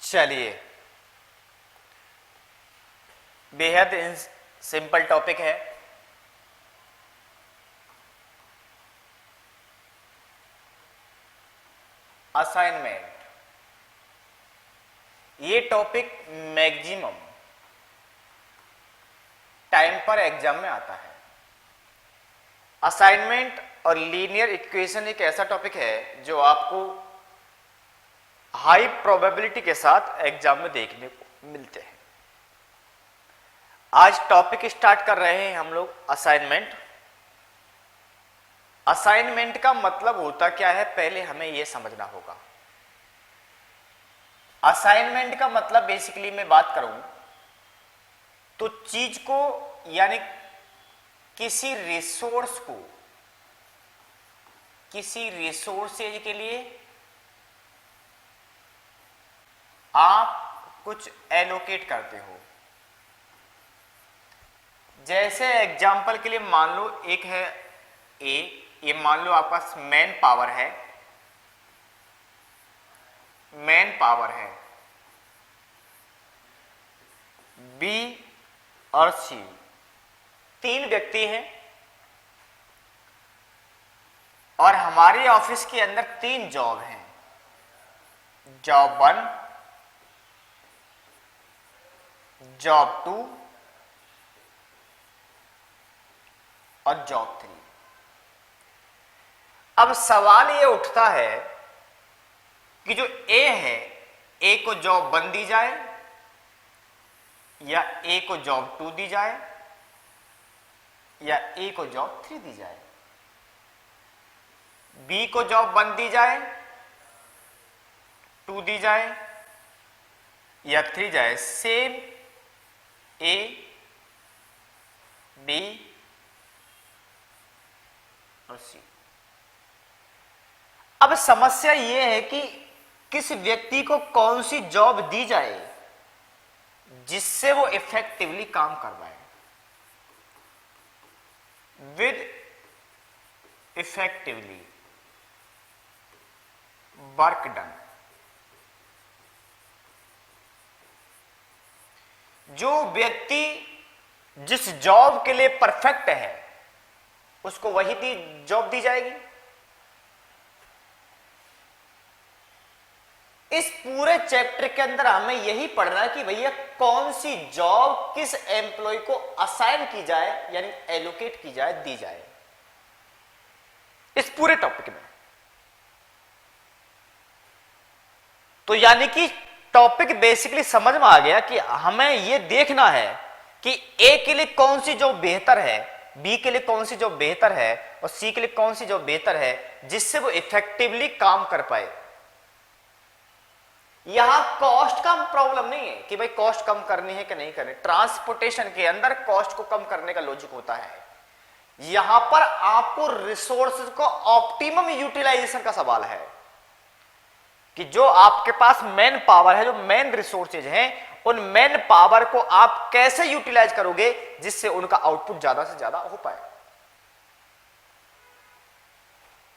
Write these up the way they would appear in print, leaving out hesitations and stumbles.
चलिए, बेहद simple topic है। असाइनमेंट। ये टॉपिक मैक्सिमम टाइम पर एग्जाम में आता है। असाइनमेंट और लीनियर इक्वेशन एक ऐसा टॉपिक है जो आपको हाई प्रोबेबिलिटी के साथ एग्जाम में देखने को मिलते हैं। आज टॉपिक स्टार्ट कर रहे हैं हम लोग असाइनमेंट। असाइनमेंट का मतलब होता क्या है, पहले हमें यह समझना होगा। असाइनमेंट का मतलब बेसिकली मैं बात करूं तो चीज को यानी किसी रिसोर्स को, किसी रिसोर्सेज के लिए आप कुछ एलोकेट करते हो। जैसे एग्जाम्पल के लिए मान लो एक है ए, ये मान लो आपका मैन पावर है, मैन पावर है बी और सी, तीन व्यक्ति हैं और हमारे ऑफिस के अंदर तीन जॉब हैं, जॉब 1, जॉब 2 और जॉब 3। अब सवाल ये उठता है कि जो ए है, ए को जॉब 1 दी जाए या ए को जॉब 2 दी जाए या ए को जॉब 3 दी जाए, बी को जॉब 1 दी जाए, 2 दी जाए या 3 जाए। सेम ए बी और सी। अब समस्या यह है कि किस व्यक्ति को कौन सी जॉब दी जाए जिससे वो इफेक्टिवली काम करवाए, विद इफेक्टिवली वर्क डन। जो व्यक्ति जिस जॉब के लिए परफेक्ट है उसको वही जॉब दी जाएगी। इस पूरे चैप्टर के अंदर हमें यही पढ़ना है कि भैया कौन सी जॉब किस एम्प्लॉय को असाइन की जाए यानी एलोकेट की जाए, दी जाए, इस पूरे टॉपिक में। तो यानी कि टॉपिक बेसिकली समझ में आ गया कि हमें यह देखना है कि ए के लिए कौन सी जॉब बेहतर है, बी के लिए कौन सी जॉब बेहतर है और सी के लिए कौन सी जॉब बेहतर है जिससे वो इफेक्टिवली काम कर पाए। यहां कॉस्ट का प्रॉब्लम नहीं है कि भाई कॉस्ट कम करनी है कि नहीं करनी। ट्रांसपोर्टेशन के अंदर कॉस्ट को कम करने का लॉजिक होता है। यहां पर आपको रिसोर्सेज को ऑप्टिमम यूटिलाइजेशन का सवाल है कि जो आपके पास मैन पावर है, जो मैन रिसोर्सेज हैं, उन मैन पावर को आप कैसे यूटिलाइज करोगे जिससे उनका आउटपुट ज्यादा से ज्यादा हो पाए।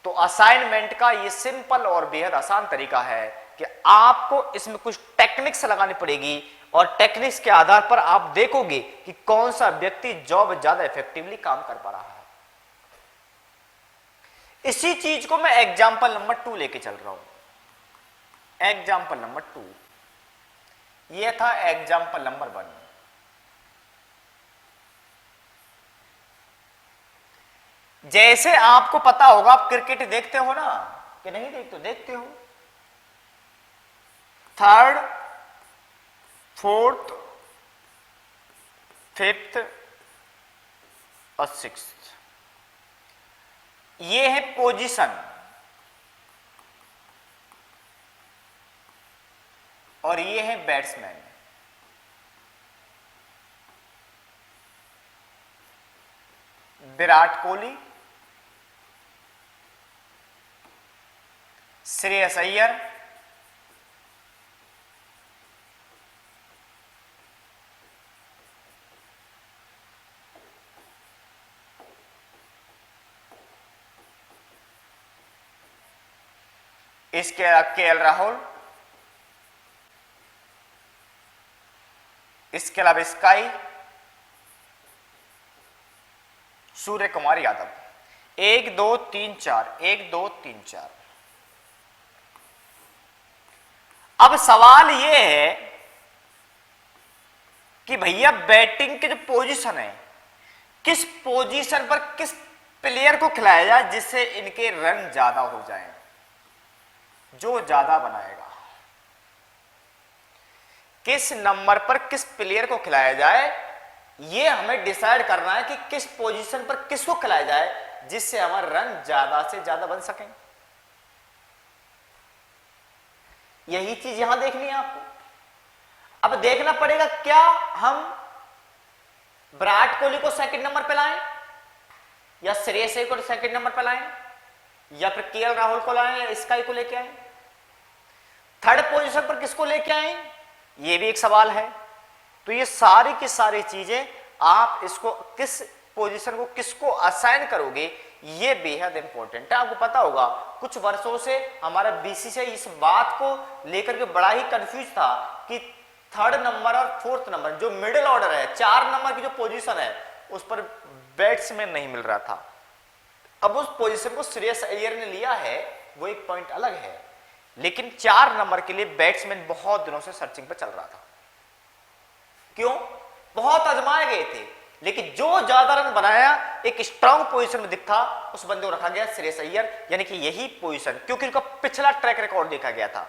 तो असाइनमेंट का यह सिंपल और बेहद आसान तरीका है कि आपको इसमें कुछ टेक्निक्स लगानी पड़ेगी और टेक्निक्स के आधार पर आप देखोगे कि कौन सा व्यक्ति जॉब ज्यादा इफेक्टिवली काम कर पा रहा है। इसी चीज को मैं एग्जाम्पल नंबर 2 लेके चल रहा हूं। एग्जाम्पल नंबर 2, यह था एग्जाम्पल नंबर 1। जैसे आपको पता होगा, आप क्रिकेट देखते हो ना कि नहीं देखते? देखते हो। 3rd, 4th, 5th और 6th, ये है पोजीशन और ये है बैट्समैन। विराट कोहली, श्रेयस अय्यर, इसके केएल राहुल, इसके अलावा स्काई, सूर्य कुमार यादव, 1 2 3 4, 1 2 3 4। अब सवाल यह है कि भैया बैटिंग के जो पोजीशन है, किस पोजीशन पर किस प्लेयर को खिलाया जाए जिससे इनके रन ज्यादा हो जाएं, जो ज्यादा बनाएगा। किस नंबर पर किस प्लेयर को खिलाया जाए, यह हमें डिसाइड करना है कि किस पोजीशन पर किसको खिलाया जाए जिससे हमारे रन ज्यादा से ज्यादा बन सकें। यही चीज यहां देखनी है आपको। अब देखना पड़ेगा क्या हम विराट कोहली को सेकंड नंबर पे लाएं, या श्रेयस अय्यर को सेकंड नंबर पे लाएं, या फिर केएल राहुल को लाएं, या स्काई को लेके आए, थर्ड पोजीशन पर किसको लेके आए, ये भी एक सवाल है। तो ये सारी की सारी चीजें आप इसको किस पोजीशन को किसको असाइन करोगे, ये बेहद इंपॉर्टेंट है। आपको पता होगा कुछ वर्षों से हमारा बीसीसीआई इस बात को लेकर के बड़ा ही कंफ्यूज था कि थर्ड नंबर और फोर्थ नंबर जो मिडिल ऑर्डर है, 4 नंबर की जो पोजीशन है उस पर बैट्समैन नहीं मिल रहा था। अब उस पोजीशन को श्रेयस अय्यर ने लिया है, वो एक पॉइंट अलग है, लेकिन 4 नंबर के लिए बैट्समैन बहुत दिनों से सर्चिंग पर चल रहा था। क्यों? बहुत आजमाए गए थे, लेकिन जो ज्यादा रन बनाया एक स्ट्रांग पोजीशन में दिखता उस बंदे को रखा गया श्रेयस अय्यर, यानी कि यही पोजीशन, क्योंकि उनका पिछला ट्रैक रिकॉर्ड देखा गया था।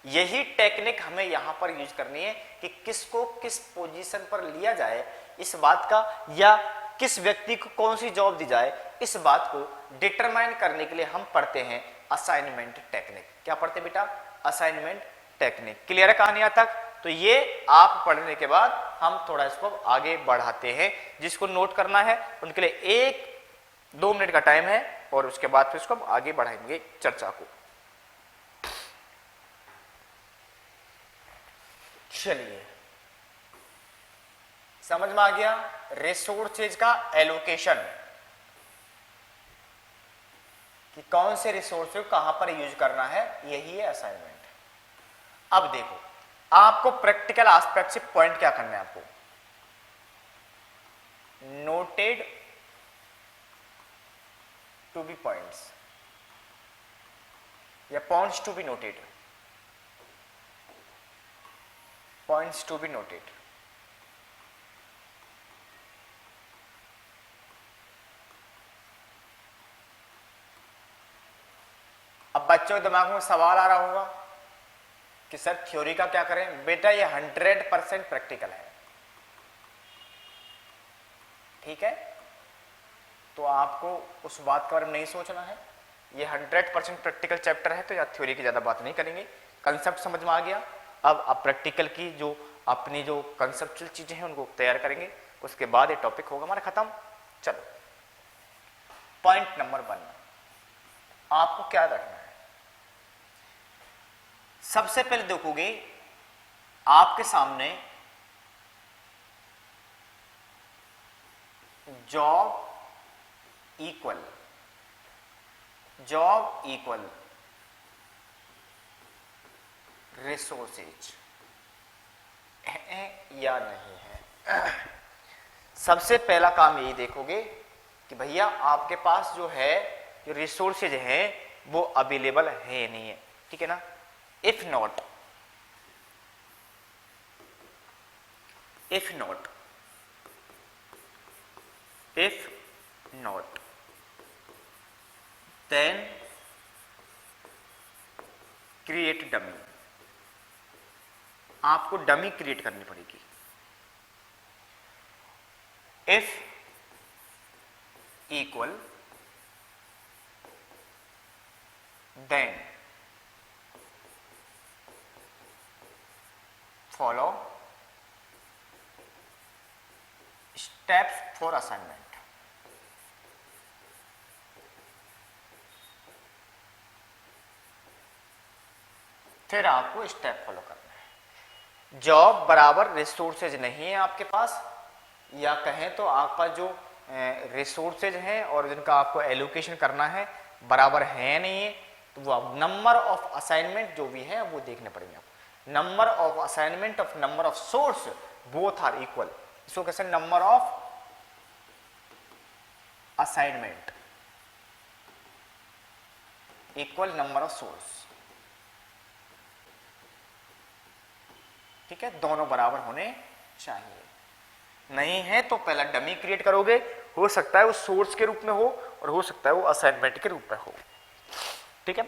यही टेक्निक हमें यहां पर यूज करनी है कि किसको किस पोजीशन पर लिया जाए इस बात का, या किस व्यक्ति को कौन सी जॉब दी जाए इस बात को डिटरमाइन करने के लिए हम पढ़ते हैं असाइनमेंट टेक्निक। क्या पढ़ते बेटा? Assignment technique. क्लियर है कहानी यहां तक? तो ये आप पढ़ने के बाद हम थोड़ा इसको आगे बढ़ाते हैं। जिसको नोट करना है उनके लिए 1-2 मिनट का टाइम है और उसके बाद फिर इसको हम आगे बढ़ाएंगे चर्चा को। चलिए, समझ में आ गया रिसोर्सेज का एलोकेशन, कि कौन से रिसोर्स को कहां पर यूज करना है, यही है असाइनमेंट। अब देखो आपको प्रैक्टिकल एस्पेक्ट से पॉइंट क्या करना है, आपको नोटेड टू बी पॉइंट्स या points to be noted, points to be noted. अब बच्चों के दिमाग में सवाल आ रहा होगा कि सर थ्योरी का क्या करें। बेटा ये 100% प्रैक्टिकल है, ठीक है? तो आपको उस बात के बारे में नहीं सोचना है। ये 100% प्रैक्टिकल चैप्टर है, तो या थ्योरी की ज्यादा बात नहीं करेंगे। कंसेप्ट समझ में आ गया। अब आप प्रैक्टिकल की जो अपनी जो कंसेप्चुअल चीजें हैं उनको तैयार करेंगे, उसके बाद ये टॉपिक होगा हमारा खत्म। चलो पॉइंट नंबर 1 आपको क्या रखना है। सबसे पहले देखोगे आपके सामने जॉब इक्वल रिसोर्सेज है या नहीं है। सबसे पहला काम यही देखोगे कि भैया आपके पास जो है जो रिसोर्सेज है वो अवेलेबल है या नहीं है, ठीक है ना। If not then create dummy. आपको डमी क्रिएट करनी पड़ेगी। If equal then follow steps for assignment. फिर आपको स्टेप फॉलो करना है। जॉब बराबर रिसोर्सेज नहीं है आपके पास, या कहें तो आपके पास जो रिसोर्सेज हैं और जिनका आपको एलोकेशन करना है बराबर है नहीं है, तो वो नंबर ऑफ असाइनमेंट जो भी है वो देखने पड़ेंगे आपको। Number of assignment of number of source both are equal, इसको कैसे, number of assignment equal number of source. ठीक है, दोनों बराबर होने चाहिए, नहीं है तो पहला डमी क्रिएट करोगे, हो सकता है वो सोर्स के रूप में हो और हो सकता है वो असाइनमेंट के रूप में हो। ठीक है,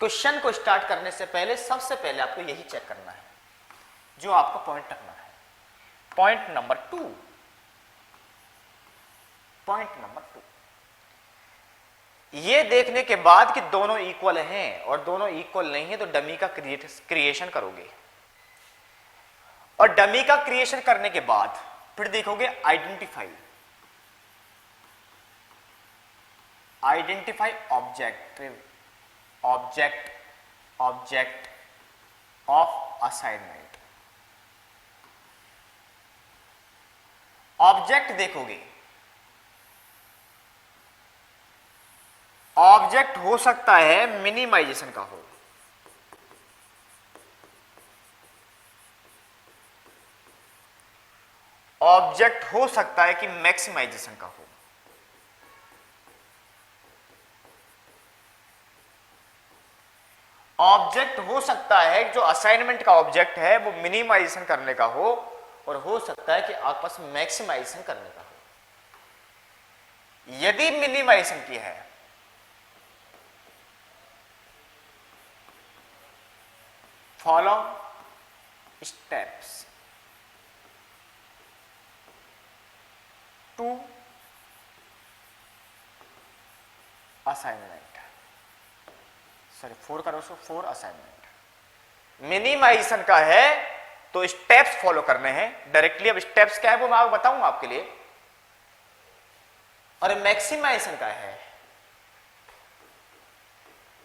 क्वेश्चन को स्टार्ट करने से पहले सबसे पहले आपको यही चेक करना है जो आपको पॉइंट रखना है। पॉइंट नंबर 2, पॉइंट नंबर 2, ये देखने के बाद कि दोनों इक्वल हैं और दोनों इक्वल नहीं है तो डमी का क्रिएशन करोगे, और डमी का क्रिएशन करने के बाद फिर देखोगे identify object of assignment. Object देखोगे, ऑब्जेक्ट हो सकता है मिनिमाइजेशन का हो, ऑब्जेक्ट हो सकता है कि मैक्सिमाइजेशन का हो, ऑब्जेक्ट हो सकता है जो असाइनमेंट का ऑब्जेक्ट है वो मिनिमाइजेशन करने का हो, और हो सकता है कि आपके पास मैक्सिमाइजेशन करने का हो। यदि मिनिमाइजेशन की है follow steps to assignment, sorry 4 करो, सो 4 असाइनमेंट। मिनिमाइजेशन का है तो स्टेप्स फॉलो करने हैं डायरेक्टली। अब स्टेप्स क्या है वो मैं आपको बताऊंगा आपके लिए। और मैक्सिमाइजेशन का है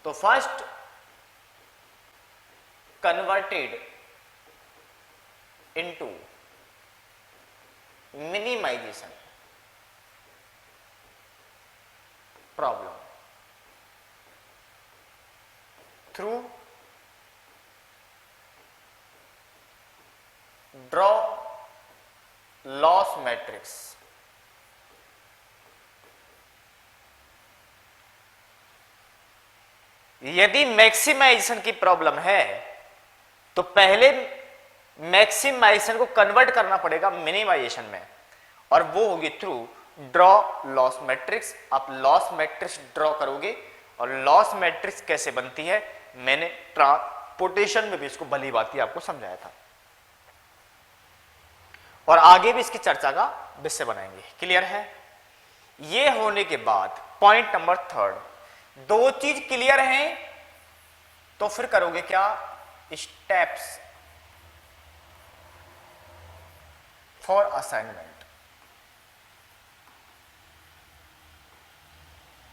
तो first converted into minimization problem through draw loss matrix. यदि मैक्सिमाइजेशन की प्रॉब्लम है तो पहले मैक्सिमाइजेशन को कन्वर्ट करना पड़ेगा मिनिमाइजेशन में, और वो होगी थ्रू ड्रॉ लॉस मैट्रिक्स। आप लॉस मैट्रिक्स ड्रॉ करोगे, और लॉस मैट्रिक्स कैसे बनती है मैंने ट्रांसपोर्टेशन में भी इसको भली भांति आपको समझाया था, और आगे भी इसकी चर्चा का विषय बनाएंगे। क्लियर है? ये होने के बाद पॉइंट नंबर 3, दो चीज क्लियर हैं तो फिर करोगे क्या, steps for assignment.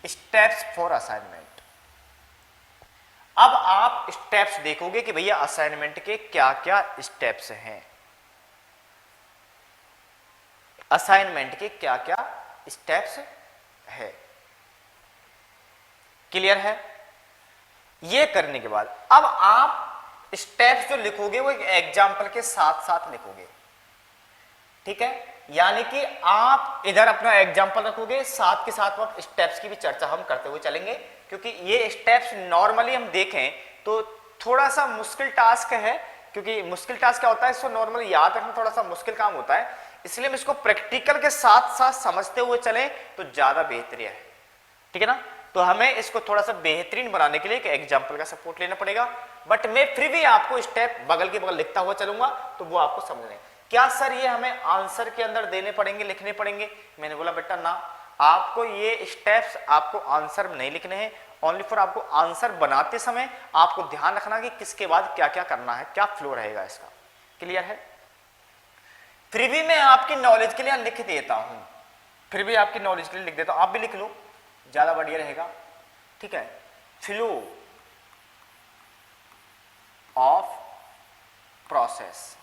Steps for assignment. अब आप स्टेप्स देखोगे कि भैया असाइनमेंट के क्या क्या स्टेप्स हैं, असाइनमेंट के क्या क्या स्टेप्स है। क्लियर है? ये करने के बाद अब आप स्टेप्स जो लिखोगे वो एक एग्जाम्पल के साथ साथ लिखोगे। ठीक है, यानी कि आप इधर अपना एग्जाम्पल रखोगे, साथ के साथ आप स्टेप्स की भी चर्चा हम करते हुए चलेंगे, क्योंकि ये स्टेप्स नॉर्मली हम देखें तो थोड़ा सा मुश्किल टास्क है, क्योंकि मुश्किल टास्क क्या होता है, इसको नॉर्मली याद रखना थोड़ा सा मुश्किल काम होता है, इसलिए हम इसको प्रैक्टिकल के साथ साथ समझते हुए चले तो ज्यादा बेहतरी है। ठीक है ना? तो हमें इसको थोड़ा सा बेहतरीन बनाने के लिए एक एग्जाम्पल का सपोर्ट लेना पड़ेगा, बट मैं फिर भी आपको स्टेप बगल के बगल लिखता हुआ चलूंगा तो वो आपको समझ लें। क्या सर ये हमें आंसर के अंदर देने पड़ेंगे, लिखने पड़ेंगे? मैंने बोला बेटा ना, आपको ये स्टेप्स आपको आंसर में नहीं लिखने हैं, ओनली फॉर आपको आंसर बनाते समय आपको ध्यान रखना कि किसके बाद क्या क्या करना है, क्या फ्लो रहेगा इसका। क्लियर है? फिर भी मैं आपकी नॉलेज के लिए लिख देता हूं, फिर भी आपकी नॉलेज के लिए लिख देता हूं, आप भी लिख लो, ज्यादा बढ़िया रहेगा। ठीक है, फ्लो ऑफ प्रोसेस,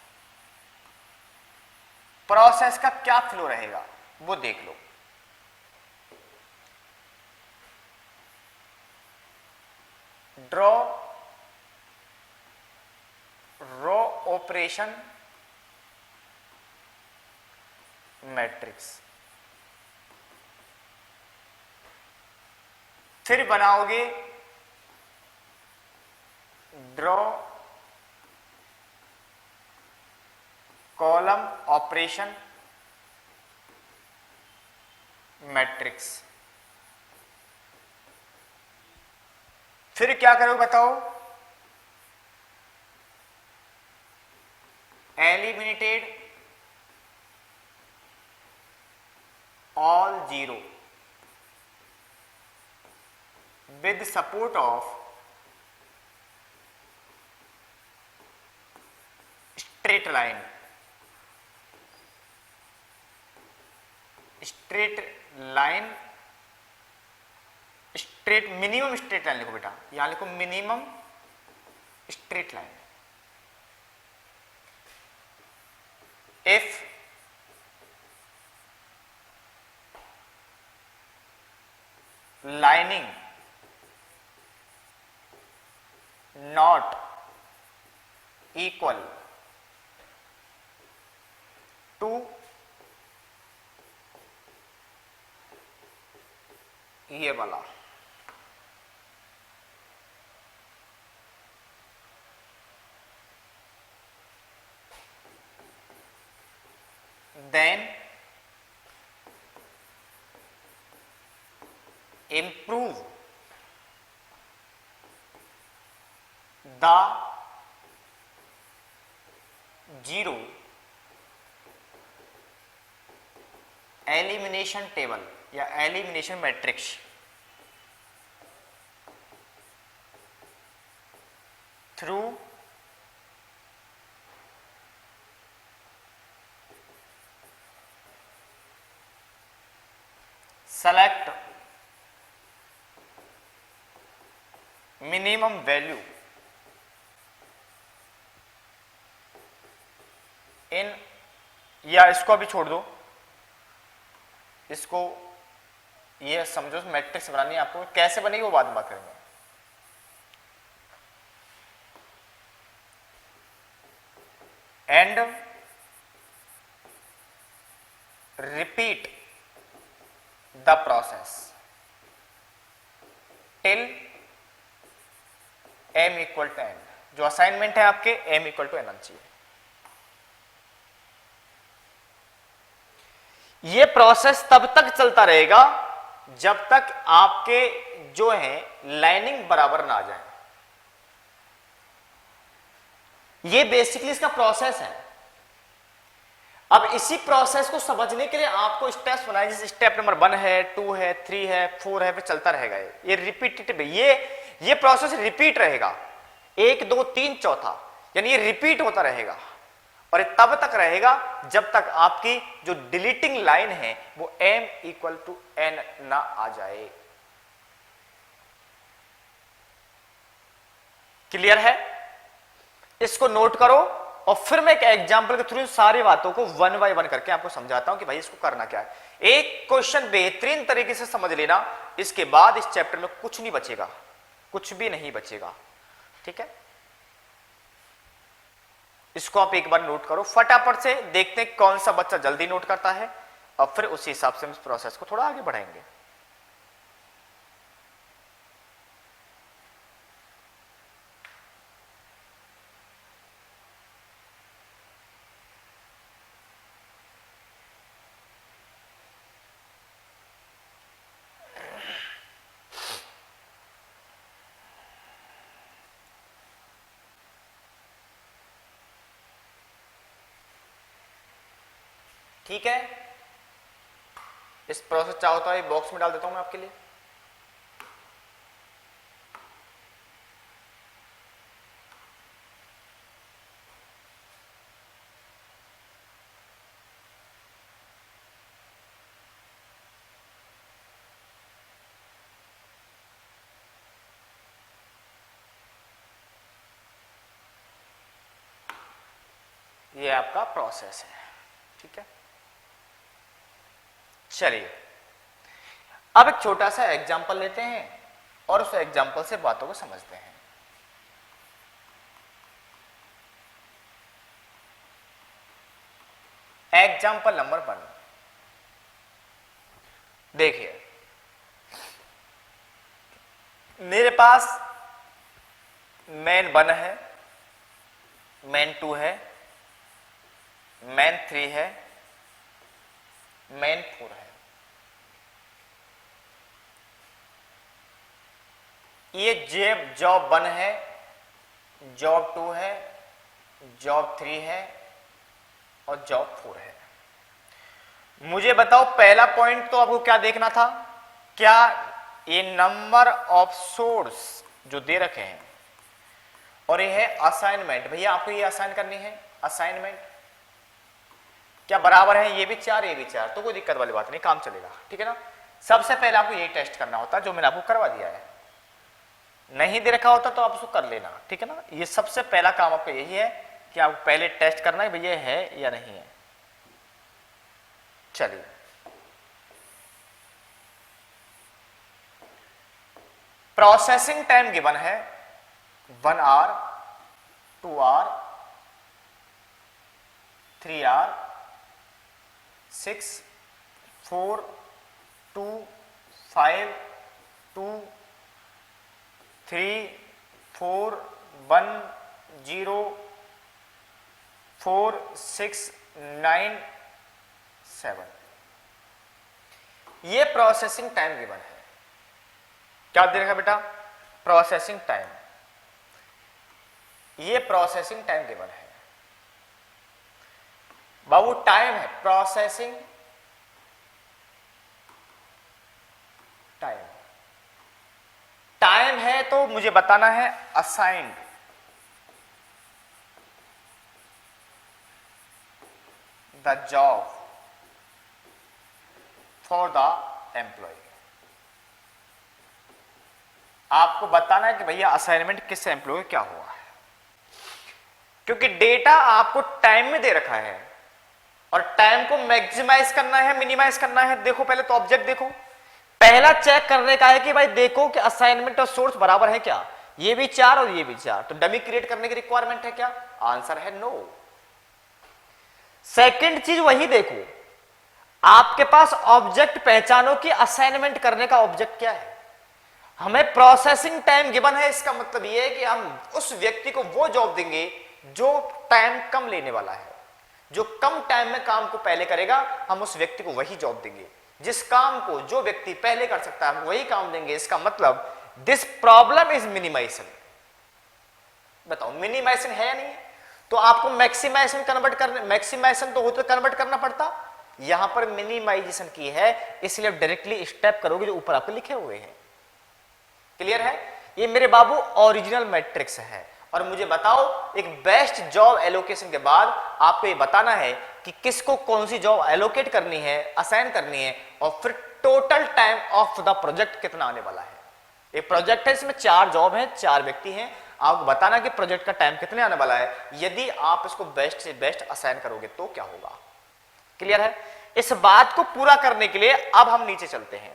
प्रोसेस का क्या फ्लो रहेगा वो देख लो। Draw row operation matrix. फिर बनाओगे ड्रॉ कॉलम ऑपरेशन मैट्रिक्स। फिर क्या करोगे बताओ, eliminated all zero with support of straight line, straight line, straight minimum straight line लिखो बेटा, यहां लिखो minimum straight line। if lining not equal to ये वाला, then improve the zero elimination table या elimination matrix through select minimum value इन, या इसको अभी छोड़ दो, इसको ये समझो मैट्रिक्स बनानी है आपको, कैसे बनेगी वो बाद में बात करेंगे। And repeat the process till m equal to n। जो असाइनमेंट है आपके m इक्वल टू n आना चाहिए। ये प्रोसेस तब तक चलता रहेगा जब तक आपके जो है लाइनिंग बराबर ना आ जाए। ये बेसिकली इसका प्रोसेस है। अब इसी प्रोसेस को समझने के लिए आपको स्टेप्स बनाए, जैसे स्टेप नंबर 1 है, 2 है, 3 है, 4 है, फिर चलता रहेगा। ये रिपीटेटिव, ये प्रोसेस रिपीट रहेगा, 1 2 3 चौथा, यानी ये रिपीट होता रहेगा। और तब तक रहेगा जब तक आपकी जो डिलीटिंग लाइन है वो m इक्वल टू n ना आ जाए। क्लियर है? इसको नोट करो और फिर मैं एक एग्जांपल के थ्रू सारी बातों को 1 बाय 1 करके आपको समझाता हूं कि भाई इसको करना क्या है। एक क्वेश्चन बेहतरीन तरीके से समझ लेना, इसके बाद इस चैप्टर में कुछ नहीं बचेगा, कुछ भी नहीं बचेगा। ठीक है, इसको आप एक बार नोट करो फटाफट से, देखते हैं कौन सा बच्चा जल्दी नोट करता है और फिर उसी हिसाब से हम इस प्रोसेस को थोड़ा आगे बढ़ाएंगे। ठीक है, इस प्रोसेस चाहो तो एक बॉक्स में डाल देता हूं मैं आपके लिए। ये आपका प्रोसेस है। ठीक है, चलिए अब एक छोटा सा एग्जांपल लेते हैं और उस एग्जांपल से बातों को समझते हैं। एग्जांपल नंबर 1, देखिए मेरे पास मेन 1 है, मेन 2 है, मेन 3 है, मेन 4 है। ये जॉब 1 है, जॉब 2 है, जॉब 3 है और जॉब 4 है। मुझे बताओ पहला पॉइंट तो आपको क्या देखना था, क्या ये नंबर ऑफ सोर्स जो दे रखे हैं और ये है असाइनमेंट, भैया आपको ये असाइन करनी है असाइनमेंट, क्या बराबर है? ये भी 4 ये भी 4, तो कोई दिक्कत वाली बात नहीं, काम चलेगा, ठीक है ना। सबसे पहले आपको यही टेस्ट करना होता है जो मैंने आपको करवा दिया है। नहीं दे रखा होता तो आप उसको कर लेना, ठीक है ना। ये सबसे पहला काम आपका यही है कि आपको पहले टेस्ट करना है भैया है या नहीं है। चलिए प्रोसेसिंग टाइम गिवन है 1 आवर, 2 आवर, 3 आवर, 6, 4, 2, 5, 2, 3, 4, 1, 0, 4, 6, 9, 7। ये प्रोसेसिंग टाइम गिवन है। क्या दे रखा बेटा? Processing time. ये प्रोसेसिंग टाइम गिवन है बाबू, टाइम है प्रोसेसिंग टाइम। टाइम है तो मुझे बताना है assigned the job for the employ. आपको बताना है कि भैया असाइनमेंट किस एम्प्लॉय क्या हुआ है, क्योंकि डेटा आपको टाइम में दे रखा है और टाइम को मैक्सिमाइज करना है मिनिमाइज करना है। देखो पहले तो ऑब्जेक्ट देखो, पहला चेक करने का है कि भाई देखो कि असाइनमेंट और सोर्स बराबर है क्या, ये भी 4 और ये भी 4, तो डमी क्रिएट करने की रिक्वायरमेंट है क्या? आंसर है नो। सेकंड चीज वही देखो, आपके पास ऑब्जेक्ट पहचानो कि असाइनमेंट करने का ऑब्जेक्ट क्या है। हमें प्रोसेसिंग टाइम गिवन है, इसका मतलब यह है कि हम उस व्यक्ति को वो जॉब देंगे जो टाइम कम लेने वाला है, जो कम टाइम में काम को पहले करेगा, हम उस व्यक्ति को वही जॉब देंगे। जिस काम को जो व्यक्ति पहले कर सकता है हम वही काम देंगे। इसका मतलब दिस प्रॉब्लम इज मिनिमाइजेशन। बताओ मिनिमाइजेशन है या नहीं है? तो आपको मैक्सिमाइजेशन कन्वर्ट करने, मैक्सिमाइजेशन तो होते कन्वर्ट करना पड़ता, यहां पर मिनिमाइजेशन की है, इसलिए डायरेक्टली स्टेप करोगे जो ऊपर आपके लिखे हुए हैं। क्लियर है? ये मेरे बाबू ओरिजिनल मैट्रिक्स है। और मुझे बताओ एक बेस्ट जॉब एलोकेशन के बाद आपको ये बताना है कि किसको कौन सी जॉब एलोकेट करनी है, असाइन करनी है, और फिर total time of the project कितना आने वाला है। एक प्रोजेक्ट है, इसमें 4 जॉब है, 4 व्यक्ति हैं, आपको बताना कि प्रोजेक्ट का टाइम कितने आने वाला है। यदि आप इसको बेस्ट से बेस्ट असाइन करोगे तो क्या होगा। क्लियर है? इस बात को पूरा करने के लिए अब हम नीचे चलते हैं।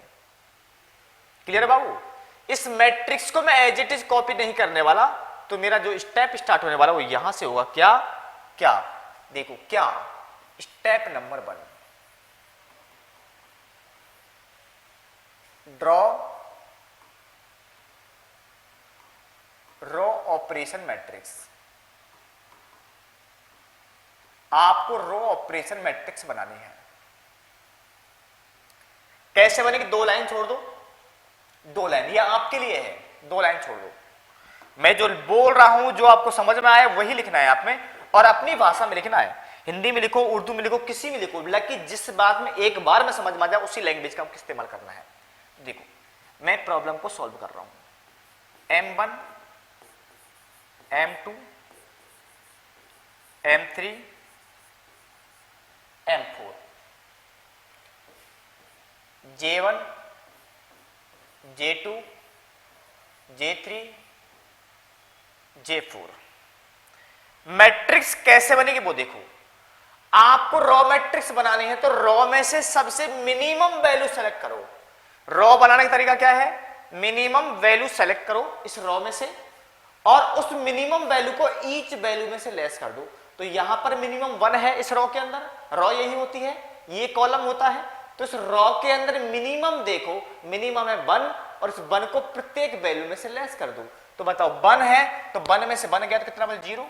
क्लियर है बाबू? इस मैट्रिक्स को मैं एज इट इज कॉपी नहीं करने वाला, तो मेरा जो स्टेप स्टार्ट होने वाला वो यहां से होगा। क्या क्या देखो, क्या step number 1, draw row operation matrix. आपको रो ऑपरेशन मैट्रिक्स बनानी है। कैसे बनेगी? 2 लाइन छोड़ दो, 2 लाइन, यह आपके लिए है, 2 लाइन छोड़ दो। मैं जो बोल रहा हूं, जो आपको समझ में आया वही लिखना है आप में, और अपनी भाषा में लिखना है। हिंदी में लिखो, उर्दू में लिखो, किसी में लिखो, लेकिन जिस बात में एक बार में समझ में आ जाए उसी लैंग्वेज का इस्तेमाल करना है। देखो मैं प्रॉब्लम को सॉल्व कर रहा हूं। M1, M2, M3, M4, J1, J2, J3, J4। Matrix कैसे बनेगी वो देखो। आपको रॉ मैट्रिक्स बनानी है तो रॉ में से सबसे मिनिमम वैल्यू सेलेक्ट करो। रॉ बनाने का तरीका क्या है? मिनिमम वैल्यू सेलेक्ट करो इस रॉ में से, और उस मिनिमम वैल्यू को ईच वैल्यू में से लेस कर दो। तो यहां पर मिनिमम 1 है इस रॉ के अंदर, रॉ यही होती है, ये कॉलम होता है, तो इस रॉ के अंदर मिनिमम देखो, मिनिमम है 1 और इस 1 को प्रत्येक वैल्यू में से लेस कर दो। तो बताओ 1 है तो 1 में से 1 गया तो कितना बचा? 0।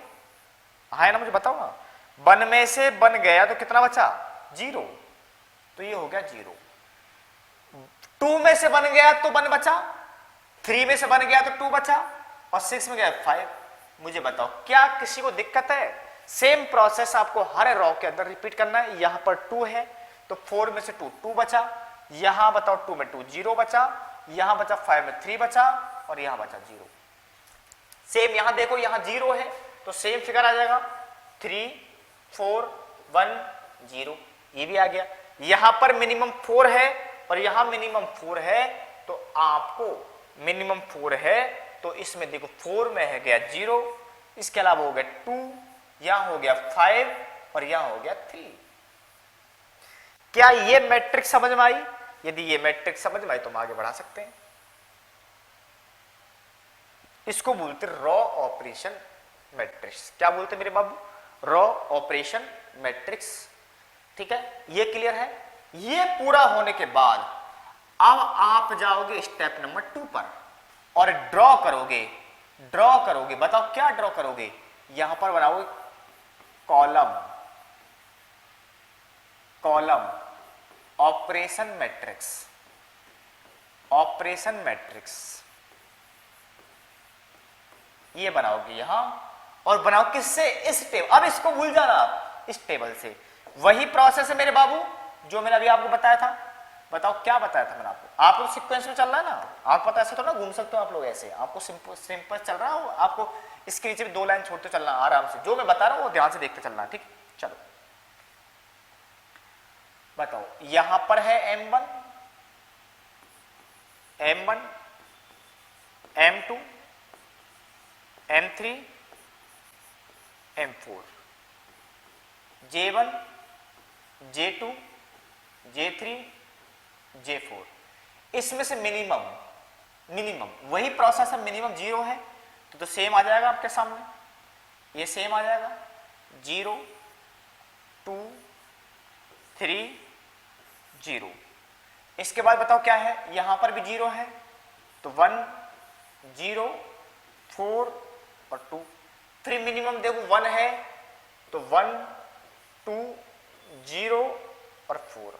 है ना, मुझे बताओ ना, 1 में से 1 गया तो कितना बचा? 0। तो ये हो गया 0। 2 में से 1 गया तो 1 बचा, 3 में से 1 गया तो 2 बचा और 6 में गया 5। मुझे बताओ क्या किसी को दिक्कत है? सेम प्रोसेस आपको हर रॉ के अंदर रिपीट करना है। यहां पर 2 है तो 4 में से 2 बचा, यहां बताओ 2 में 2 0 बचा, यहां बचा 5 में 3 बचा और यहां बचा 0। सेम यहां देखो, यहां 0 है तो सेम फिगर आ जाएगा 3 4 1 0, ये भी आ गया। यहां पर मिनिमम 4 है और यहां मिनिमम 4 है तो आपको मिनिमम 4 है तो इसमें देखो 4 में है गया 0, इसके अलावा हो गया 2, यहां हो गया 5 और यहां हो गया 3। क्या ये मैट्रिक्स समझ में आई? यदि ये मैट्रिक्स समझ में आई तो हम आगे बढ़ा सकते हैं। इसको बोलते रॉ ऑपरेशन मैट्रिक्स। क्या बोलते मेरे बाबू? Raw operation matrix. ठीक है, ये क्लियर है। ये पूरा होने के बाद अब आप जाओगे स्टेप नंबर 2 पर और ड्रॉ करोगे। ड्रॉ करोगे, बताओ क्या ड्रॉ करोगे? यहां पर बनाओगे column, column operation matrix, operation matrix ये बनाओगे यहां। और बनाओ किससे? इस टेबल। अब इसको भूल जाना आप, इस टेबल से। वही प्रोसेस है मेरे बाबू जो मैंने अभी आपको बताया था। बताओ क्या बताया था मैंने आपको? आप लोग सीक्वेंस में चल रहा है ना, आप पता ऐसे थोड़ा घूम सकते हो आप लोग ऐसे। आपको सिंपल चल रहा हो, आपको इसके नीचे भी 2 लाइन छोड़ते चलना आराम से। जो मैं बता रहा हूं वो ध्यान से देखते चलना, ठीक? चलो बताओ, यहां पर है M1 M1 M2 M3 M4 J1 J2 J3 J4। इसमें से मिनिमम, मिनिमम वही प्रोसेस है, मिनिमम 0 है तो सेम आ जाएगा आपके सामने, ये सेम आ जाएगा 0 2 3 0। इसके बाद बताओ क्या है? यहां पर भी 0 है तो 1 0 4 और 2। फिर मिनिमम देखो 1 है तो 1 2 0 और 4।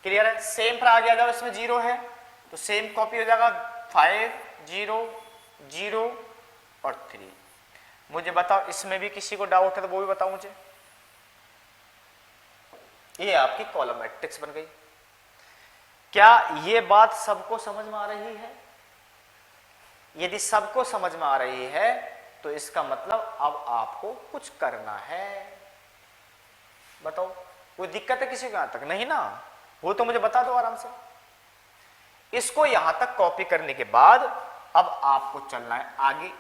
क्लियर है? सेम पर आगे आ जाओ, इसमें 0 है तो सेम कॉपी हो जाएगा 5 0 0 और 3। मुझे बताओ इसमें भी किसी को डाउट है तो वो भी बताओ मुझे। ये आपकी कॉलम मैट्रिक्स बन गई। क्या ये बात सबको समझ में आ रही है? यदि सबको समझ में आ रही है तो इसका मतलब अब आपको कुछ करना है। बताओ कोई दिक्कत है किसी को? यहां तक नहीं ना? वो तो मुझे बता दो आराम से। इसको यहां तक कॉपी करने के बाद अब आपको चलना है आगे।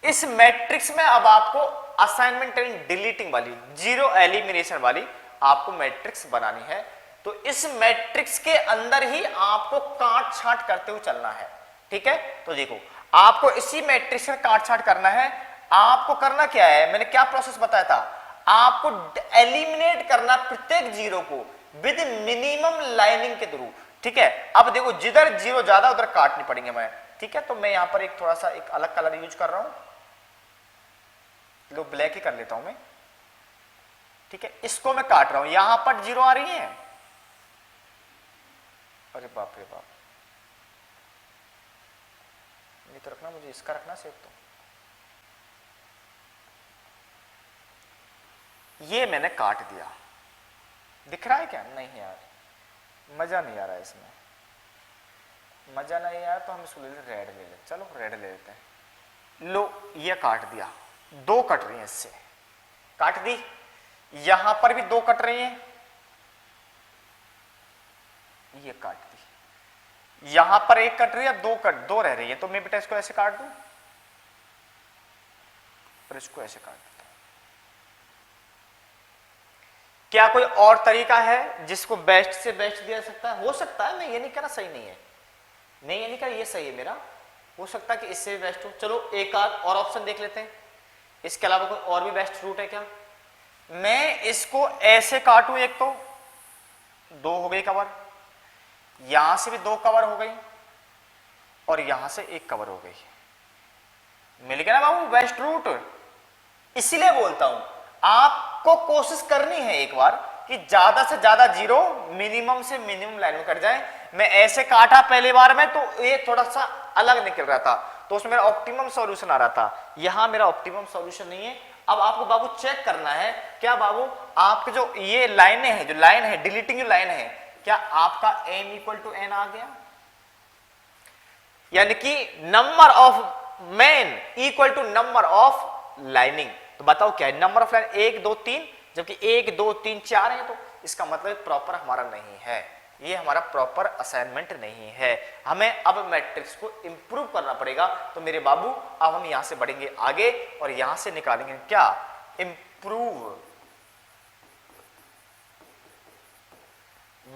इस मैट्रिक्स में अब आपको असाइनमेंट एंड डिलीटिंग वाली, जीरो एलिमिनेशन वाली आपको मैट्रिक्स बनानी है। तो इस मैट्रिक्स के अंदर ही आपको काट छांट करते हुए चलना है। ठीक है, तो देखो आपको इसी मैट्रिक्स में काट छांट करना है। आपको करना क्या है? मैंने क्या प्रोसेस बताया था? आपको एलिमिनेट करना प्रत्येक जीरो को विद मिनिमम लाइनिंग के थ्रू। ठीक है, अब देखो जिधर जीरो ज्यादा उधर काटनी पड़ेंगे मैं। ठीक है, तो मैं यहां पर एक थोड़ा सा एक अलग कलर यूज कर रहा हूं, लो ब्लैक ही कर लेता हूं मैं। ठीक है, इसको मैं काट रहा हूं, यहां पर जीरो आ रही है। अरे बाप रे बाप, नहीं तो रखना, मुझे इसका रखना सेव। तो ये मैंने काट दिया, दिख रहा है क्या? नहीं यार, मजा नहीं आ रहा है इसमें, मजा नहीं आया तो हम इसको ले लेते, रेड ले लेते। चलो रेड ले लेते हैं। लो ये काट दिया, दो कट रही हैं इससे, काट दी। यहां पर भी दो कट रही हैं, ये काट दी। यहां पर एक कट रही है, दो रह रही है, तो मैं बेटा इसको ऐसे काट दूं और इसको ऐसे काट देता हूं। क्या कोई और तरीका है जिसको बेस्ट से बेस्ट दिया सकता है? हो सकता है, मैं ये नहीं कह रहा सही नहीं है, मैं ये नहीं कह रहा ये सही है मेरा, हो सकता है कि इससे भी बेस्ट हो। चलो एक आध और ऑप्शन देख लेते हैं, इसके अलावा कोई और भी बेस्ट रूट है क्या? मैं इसको ऐसे काटूं एक तो, दो हो गई कवर, यहां से भी दो कवर हो गई और यहां से एक कवर हो गई। मिल गया ना बाबू वेस्ट रूट। इसीलिए बोलता हूं आपको कोशिश करनी है एक बार कि ज्यादा से ज्यादा जीरो मिनिमम से मिनिमम लाइन में कट जाए। मैं ऐसे काटा पहली बार में तो ये थोड़ा सा अलग निकल रहा था, तो उसमें मेरा ऑप्टिमम सॉल्यूशन आ रहा था, यहां मेरा ऑप्टिमम सॉल्यूशन नहीं है। अब आपको बाबू चेक करना है क्या बाबू आपके जो ये लाइनें हैं, जो लाइन है डिलीटिंग जो लाइन है, क्या आपका m इक्वल टू n आ गया, यानी कि number of men equal to number of lining. तो बताओ क्या है नंबर ऑफ लाइन, 1 2 3, जबकि 1 2 3 4 है, तो इसका मतलब प्रॉपर हमारा नहीं है, ये हमारा प्रॉपर असाइनमेंट नहीं है। हमें अब मैट्रिक्स को इंप्रूव करना पड़ेगा। तो मेरे बाबू अब हम यहां से बढ़ेंगे आगे और यहां से निकालेंगे क्या, इंप्रूव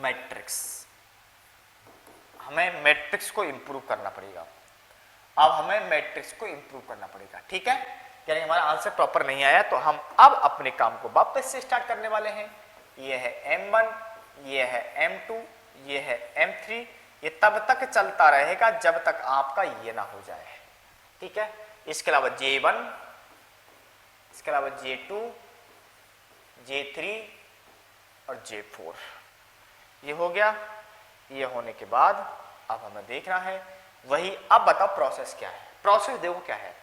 मैट्रिक्स। हमें मैट्रिक्स को इंप्रूव करना पड़ेगा, अब हमें मैट्रिक्स को इंप्रूव करना पड़ेगा, ठीक है। यानी हमारा आंसर प्रॉपर नहीं आया तो हम अब अपने काम को वापस से स्टार्ट करने वाले हैं। ये है m1, ये है m2, ये है m3, ये तब तक चलता रहेगा जब तक आपका ये ना हो जाए, ठीक है। इसके अलावा J1, इसके अलावा J2, J3 और J4, ये हो गया। ये होने के बाद अब हमें देखना है वही। अब बताओ प्रोसेस क्या है, प्रोसेस देखो क्या है।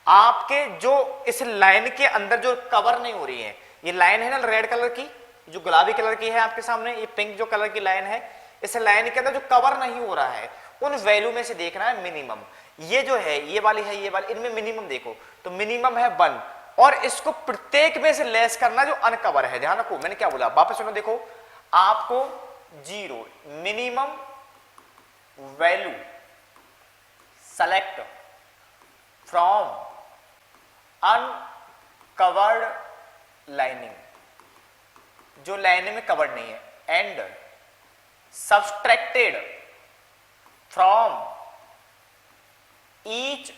आपके जो इस लाइन के अंदर जो कवर नहीं हो रही है, ये लाइन है ना रेड कलर की, जो गुलाबी कलर की है आपके सामने, ये पिंक जो कलर की लाइन है, इस लाइन के अंदर जो कवर नहीं हो रहा है उन वैल्यू में से देखना है मिनिमम। ये जो है ये वाली है, ये वाली, इनमें मिनिमम देखो तो मिनिमम है 1 और इसको प्रत्येक में से लेस करना जो अनकवर है। ध्यान रखो मैंने क्या बोला, वापस सुनो, देखो आपको 0 minimum value select from uncovered lining, जो लाइन में कवर्ड नहीं है, and subtracted from each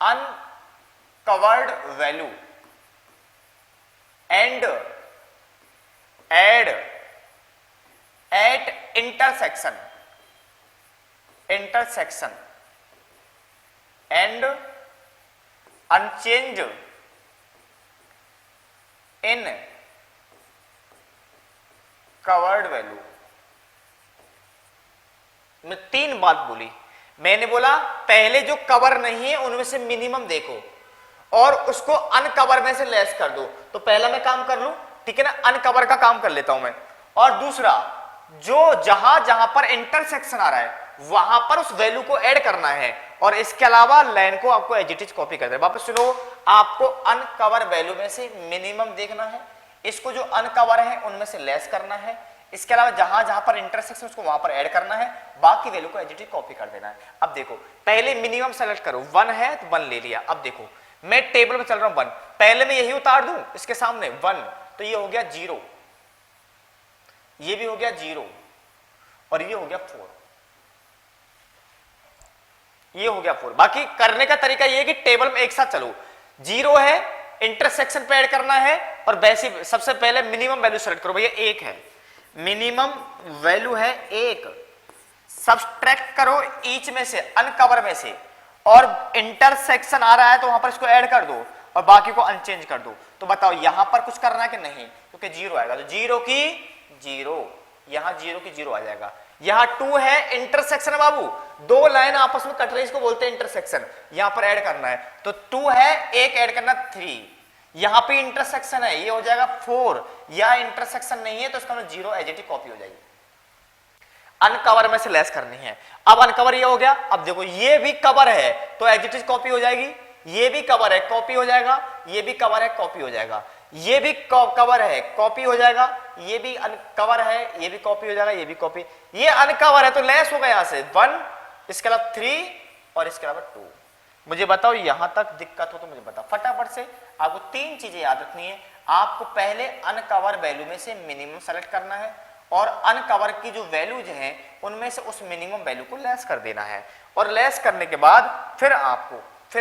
uncovered value and add at intersection and unchange in covered value. मैं 3 बात बोली, मैंने बोला पहले जो कवर नहीं है उनमें से मिनिमम देखो और उसको अनकवर में से लेस कर दो। तो पहला मैं काम कर लूं, ठीक है ना, अनकवर का काम कर लेता हूं मैं। और दूसरा जो जहां जहां पर इंटरसेक्शन आ रहा है वहां पर उस वैल्यू को ऐड करना है और इसके अलावा लाइन को आपको एज इट इज कॉपी कर देना। वापस सुनो, आपको अनकवर वैल्यू में से मिनिमम देखना है, इसको जो अनकवर है उनमें से लेस करना है, इसके अलावा जहां जहां पर इंटरसेक्शन उसको वहां पर ऐड करना है, बाकी वैल्यू को एज इट इज कॉपी कर देना है। अब देखो पहले मिनिमम सेलेक्ट करो, 1 है तो 1 ले लिया। अब देखो मैं टेबल में चल रहा हूं 1, पहले मैं यही उतार दूं इसके सामने 1, तो ये हो गया 0, ये भी हो गया 0 और ये हो गया 4, ये हो गया 4। बाकी करने का तरीका ये है कि टेबल में एक साथ चलो, 0 है इंटरसेक्शन पे ऐड करना है और वैसे सबसे पहले मिनिमम वैल्यू सेलेक्ट करो, भैया 1 है, मिनिमम वैल्यू है 1, सब्सट्रैक्ट करो ईच में से, अनकवर में से, और इंटरसेक्शन आ रहा है तो वहां पर इसको ऐड कर दो और बाकी को अनचेंज कर दो। तो बताओ यहां पर कुछ करना है कि नहीं, क्योंकि 0 आएगा तो 0 की 0, यहां 0 की 0 आ जाएगा। यहां 2 है इंटरसेक्शन है बाबू, 2 लाइन आपस में कट रही, इसको बोलते हैं इंटरसेक्शन, यहां पर ऐड करना है तो 2 है, 1 ऐड करना 3, यहां पे इंटरसेक्शन है ये हो जाएगा 4, या इंटरसेक्शन नहीं है तो इसका 0 एज इट इज कॉपी हो जाएगी। अनकवर में से लेस करनी है। अब अनकवर ये हो गया, अब देखो ये भी कवर है तो एज इट इज कॉपी हो जाएगी, ये भी कवर है कॉपी हो जाएगा, ये भी कवर है कॉपी हो जाएगा, ये भी कवर है कॉपी हो जाएगा, ये भी अनकवर है ये भी कॉपी हो जाएगा, ये भी कॉपी, ये अनकवर है तो लेस होगा यहां से 1, इसके अलावा 3 और इसके अलावा 2। मुझे बताओ यहां तक दिक्कत हो तो मुझे बताओ फटाफट से। आपको 3 चीजें याद रखनी है, आपको पहले अनकवर वैल्यू में से मिनिमम सेलेक्ट करना है और अनकवर की जो वैल्यूज हैं उनमें से उस मिनिमम वैल्यू को लेस कर देना है, और लेस करने के बाद फिर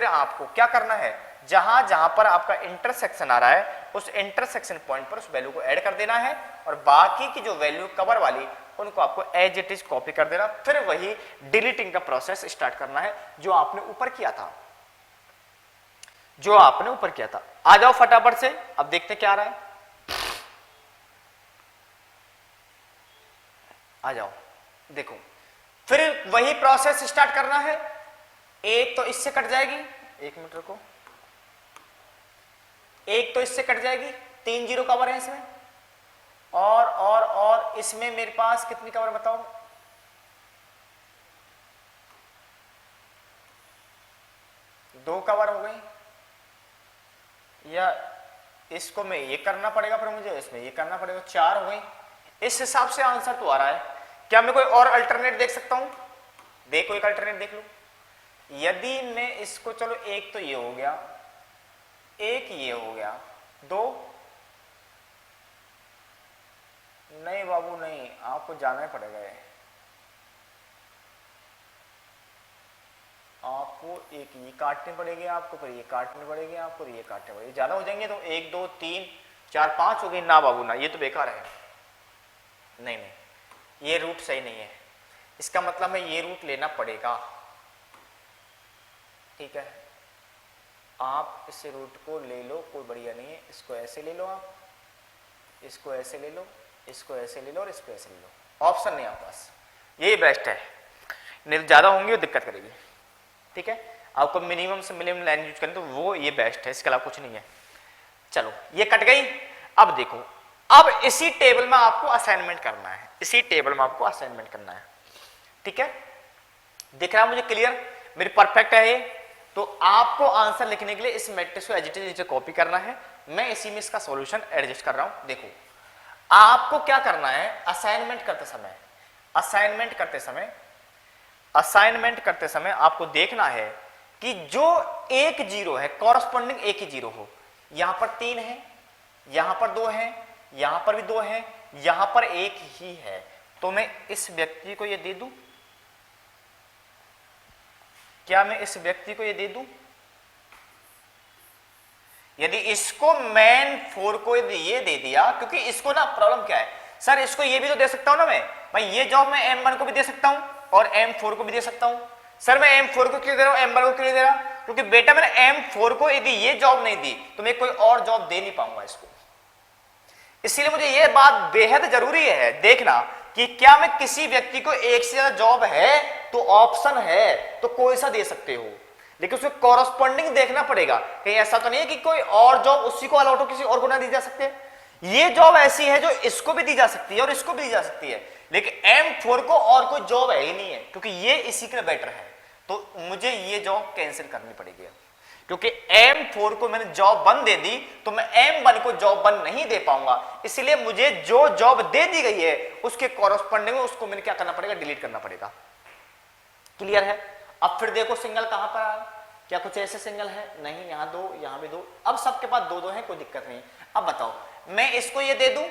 आपको क्या करना है, जहां जहां पर आपका इंटरसेक्शन आ रहा है उस इंटरसेक्शन पॉइंट पर उस वैल्यू को ऐड कर देना है और बाकी की जो वैल्यू कवर वाली उनको आपको एज इट इज कॉपी कर देना, फिर वही डिलीटिंग का प्रोसेस स्टार्ट करना है जो आपने ऊपर किया था, जो आपने ऊपर किया था। आ जाओ फटाफट से, अब देखते क्या आ रहा है। आ जाओ, देखो फिर वही प्रोसेस स्टार्ट करना है। एक तो इससे कट जाएगी, एक मिनट रुको, एक तो इससे कट जाएगी, 3 जीरो कवर है इसमें, और इसमें मेरे पास कितनी कवर बताओ, दो कवर हो गई, या इसको मैं ये करना पड़ेगा फिर मुझे इसमें ये करना पड़ेगा, 4 हो गई। इस हिसाब से आंसर तो आ रहा है। क्या मैं कोई और अल्टरनेट देख सकता हूं? देखो एक अल्टरनेट देख लो। यदि मैं इसको, चलो एक तो ये हो गया, एक ये हो गया, 2, नहीं बाबू नहीं, आपको जाना ही पड़ेगा, आपको एक ये काटनी पड़ेगी, आपको फिर ये काटनी पड़ेगी, आपको ये काटनी पड़ेगी, ज्यादा हो जाएंगे तो 1 2 3 4 5 हो गई ना बाबू ना, ये तो बेकार है। नहीं नहीं, ये रूट सही नहीं है, इसका मतलब है ये रूट लेना पड़ेगा। ठीक है, आप इस रूट को ले लो, कोई बढ़िया नहीं है, इसको ऐसे ले लो, आप इसको ऐसे ले लो, इसको ऐसे ले लो और इसको ऐसे ले लो, ऑप्शन नहीं आपके पास, यही बेस्ट है, नहीं ज्यादा होंगी तो दिक्कत करेगी। ठीक है, आपको मिनिमम से मिनिमम लाइन यूज करें तो वो ये बेस्ट है, इसके अलावा कुछ नहीं है। चलो ये कट गई। अब देखो, अब इसी टेबल में आपको असाइनमेंट करना है, इसी टेबल में आपको असाइनमेंट करना है। ठीक है, दिख रहा है मुझे क्लियर, मेरी परफेक्ट है ये। तो आपको आंसर लिखने के लिए इस मैट्रिक्स को एज इट इज नीचे कॉपी करना है, मैं इसी में इसका सॉल्यूशन एडजस्ट कर रहा हूं। देखो आपको क्या करना है, असाइनमेंट करते समय, असाइनमेंट करते समय आपको देखना है कि जो एक जीरो है कॉरस्पॉन्डिंग एक ही जीरो हो। यहां पर 3 है, यहां पर 2 है, यहां पर भी 2 है, यहां पर 1 ही है, तो मैं इस व्यक्ति को ये दे दूं, क्या मैं इस व्यक्ति को ये दे दूं? यदि इसको मैन 4 को यदि ये दे दिया, क्योंकि इसको ना प्रॉब्लम क्या है सर, इसको ये भी तो दे सकता हूं ना मैं, भाई ये जॉब मैं M1 को भी दे सकता हूं और M4 को भी दे सकता हूं। सर मैं M4 को क्यों दे रहा हूं, M1 को क्यों नहीं दे रहा? क्योंकि बेटा मैंने M4 को यदि ये जॉब नहीं दी तो मैं कोई और जॉब दे नहीं पाऊंगा इसको। इसलिए मुझे ये बात बेहद जरूरी है देखना कि क्या मैं किसी व्यक्ति को एक से ज्यादा जॉब है तो ऑप्शन है तो कोई सा दे सकते हो, लेकिन उसमें कॉरस्पॉन्डिंग देखना पड़ेगा, कहीं ऐसा तो नहीं है कि कोई और जॉब उसी को अलॉट हो किसी और को ना दी जा सकते। ये जॉब ऐसी है जो इसको भी दी जा सकती है और इसको भी दी जा सकती है, लेकिन M4 को और कोई जॉब है ही नहीं है, क्योंकि ये इसी के लिए बेटर है, तो मुझे ये जॉब कैंसिल करनी पड़ेगी, क्योंकि M4 को मैंने जॉब 1 दे दी तो मैं M1 को जॉब 1 नहीं दे पाऊंगा। इसलिए मुझे जो जॉब दे दी गई है उसके कॉरस्पॉन्डिंग में उसको मैंने क्या करना पड़ेगा, डिलीट करना पड़ेगा। क्लियर है? अब फिर देखो सिंगल कहां पर आया, क्या कुछ ऐसे सिंगल है? नहीं, यहां 2, यहां भी 2, अब सबके पास 2 2 है, कोई दिक्कत नहीं। अब बताओ मैं इसको ये दे दूं,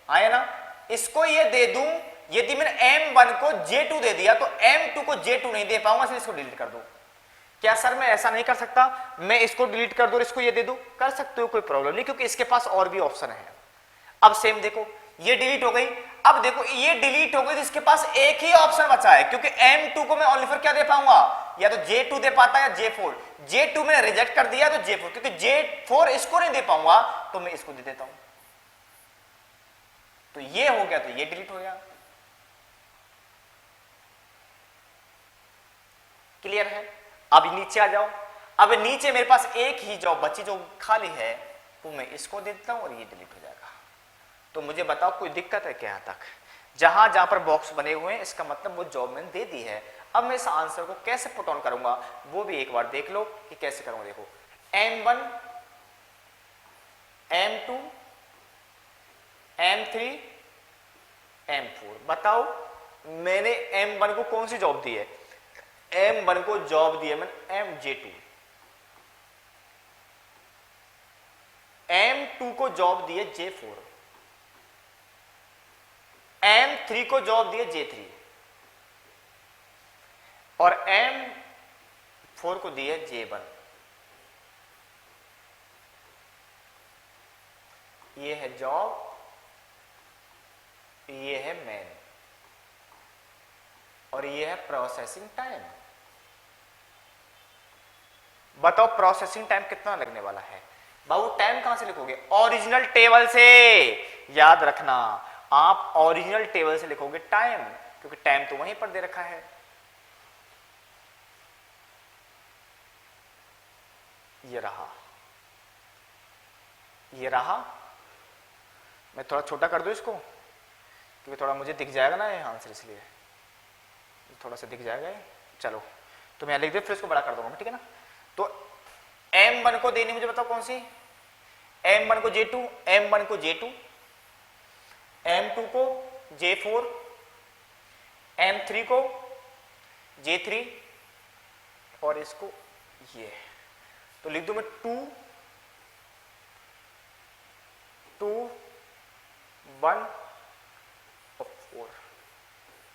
आया ना, इसको ये दे दूं, यदि मैंने M1 को J2 दे दिया तो M2 को J2 नहीं दे पाऊंगा, इसलिए इसको डिलीट कर दूं। क्या सर मैं ऐसा नहीं कर सकता, मैं इसको डिलीट कर दूं, इसको ये दे दूं? कर सकते हो, कोई प्रॉब्लम नहीं, क्योंकि इसके पास और भी ऑप्शन है। अब सेम देखो, ये डिलीट हो गई, अब देखो ये डिलीट हो गई तो इसके पास एक ही ऑप्शन बचा है, क्योंकि M2 को मैं ओनली फॉर क्या दे पाऊंगा, या तो J2 दे पाता या J4। J2 मैंने रिजेक्ट कर दिया तो J4, क्योंकि J4 इसको नहीं दे पाऊंगा तो मैं इसको दे देता हूं, तो ये हो गया, तो ये डिलीट हो गया। क्लियर है? अब नीचे आ जाओ, अब नीचे मेरे पास एक ही जॉब बची जो खाली है, तो मैं इसको दे देता हूं और ये डिलीट हो जाएगा। तो मुझे बताओ कोई दिक्कत है क्या? यहां तक जहां जहां पर बॉक्स बने हुए हैं इसका मतलब वो जॉब मैंने दे दी है। अब मैं इस आंसर को कैसे पुट ऑन करूंगा वो भी एक बार देख लो कि कैसे करूंगा। देखो M1 M2 M3 M4, बताओ मैंने M1 को कौन सी जॉब दी है? M1 को जॉब दी है मैंने MJ2, M2 को जॉब दी है J4, M3 को जॉब दी है J3 और M4 को दी है J1। ये है जॉब, ये है मैन, और ये है प्रोसेसिंग टाइम। बताओ प्रोसेसिंग टाइम कितना लगने वाला है? बाबू टाइम कहां से लिखोगे? ओरिजिनल टेबल से। याद रखना, आप ओरिजिनल टेबल से लिखोगे टाइम, क्योंकि टाइम तो वहीं पर दे रखा है। ये रहा, ये रहा। मैं थोड़ा छोटा कर दूं इसको, क्योंकि थोड़ा मुझे दिख जाएगा ना ये आंसर, इसलिए थोड़ा सा दिख जाएगा ये। चलो तो मैं लिख दे, फिर इसको बड़ा कर दूंगा मैं, ठीक है ना। तो M1 को देनी, मुझे बताओ कौन सी? M1 को J2, M1 को J2, M2 को J4, M3 को J3, और इसको ये। तो लिख दू मैं 2, 2, 1 और 4।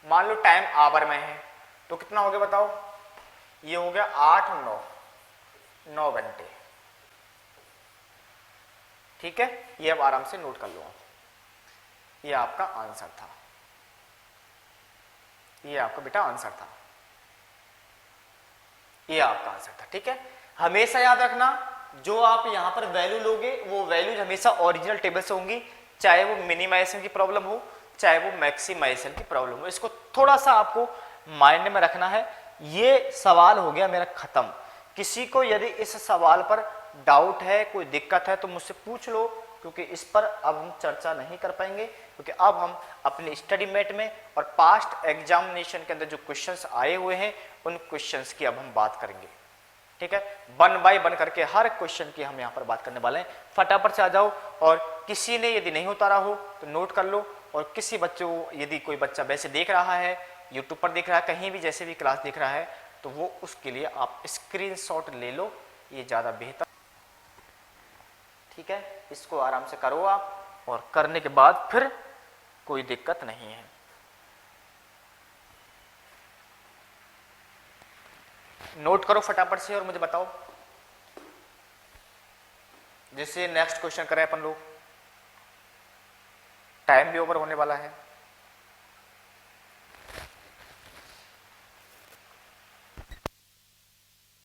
मान लो टाइम आवर में है, तो कितना हो गया बताओ? ये हो गया 8, 9 घंटे। ठीक है, ये अब आराम से नोट कर लो। ये आपका आंसर था, ये आपका बेटा आंसर था, ये आपका आंसर था। ठीक है, हमेशा याद रखना, जो आप यहां पर वैल्यू लोगे वो वैल्यूज हमेशा ओरिजिनल टेबल से होंगी, चाहे वो मिनिमाइजेशन की प्रॉब्लम हो, चाहे वो मैक्सिमाइजेशन की प्रॉब्लम हो। इसको थोड़ा सा आपको माइंड में रखना है। ये सवाल हो गया मेरा खत्म। किसी को यदि इस सवाल पर डाउट है, कोई दिक्कत है, तो मुझसे पूछ लो, क्योंकि इस पर अब हम चर्चा नहीं कर पाएंगे, क्योंकि अब हम अपने स्टडी मेट में और पास्ट एग्जामिनेशन के अंदर जो क्वेश्चंस आए हुए हैं उन क्वेश्चंस की अब हम बात करेंगे। ठीक है, 1 बाय 1 करके हर क्वेश्चन की हम यहाँ पर बात करने वाले हैं। फटाफट से आ जाओ, और किसी ने यदि नहीं उतारा हो तो नोट कर लो, और किसी बच्चे को, यदि कोई बच्चा वैसे देख रहा है, यूट्यूब पर देख रहा है, कहीं भी जैसे भी क्लास देख रहा है, तो वो उसके लिए आप स्क्रीनशॉट ले लो, ये ज़्यादा बेहतर। ठीक है, इसको आराम से करो आप, और करने के बाद फिर कोई दिक्कत नहीं है। नोट करो फटाफट से और मुझे बताओ, जिससे नेक्स्ट क्वेश्चन करें अपन लोग। टाइम भी ओवर होने वाला है।